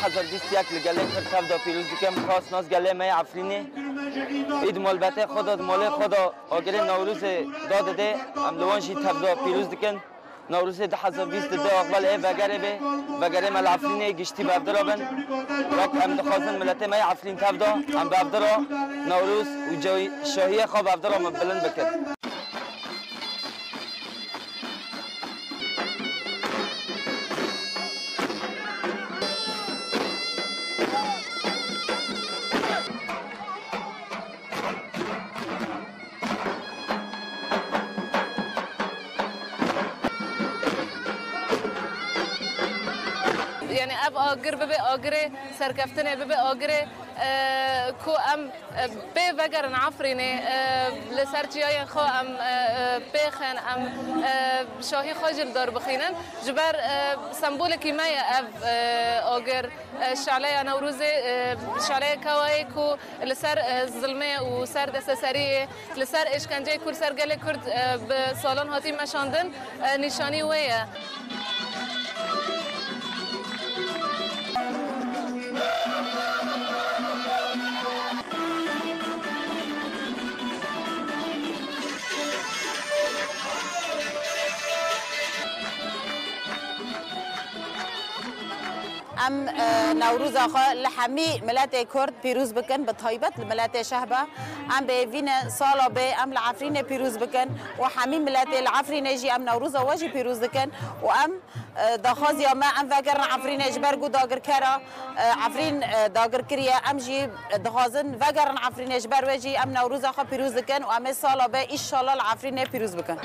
2021 لگله کرد تبدا پیروز دکم خاص ناز گله می عفرینه اید مالبته خدا مال خدا آگر نوروز داد ده املوانشی تبدا پیروز دکن نوروز 2020 ده اقبال وگره مل عفرینه گشتی بابدرا بن وقت هم دخوازن ملت می عفرین تبدا هم بابدرا نوروز و جای شاهی خواب بابدرا بلند بکرد. يعني اب آگر ببی آگره سرکفتنه ببی آگره کو ام بی وگرن عفرینه لسر جیای خو ام بیخن ام شاهی خاجل دار بخینن جبر سمبول کیمای اب آگر شعله نوروز شعله کوای کو لسر ظلمه و سر دست سری لسر اشکنجه کل سر گله کرد به سالان هاتی مشاندن نشانی ویه. ام نوروز آخا لحمی ملت کرد پیروز بکن به طایبت ملت شهبه ام به وین سالا به ام العفرین پیروز بکن و حمی ملت العفرین جی ام نوروز واجی پیروز بکن و ام دخواز یا ما ام وگرن عفرین اجبرگو داگر کرا عفرین داگر کریه ام جی دخوازن وگرن عفرین اجبر وجی ام نوروز آخا پیروز بکن و ام سالا به ایشالله العفرین پیروز بکن.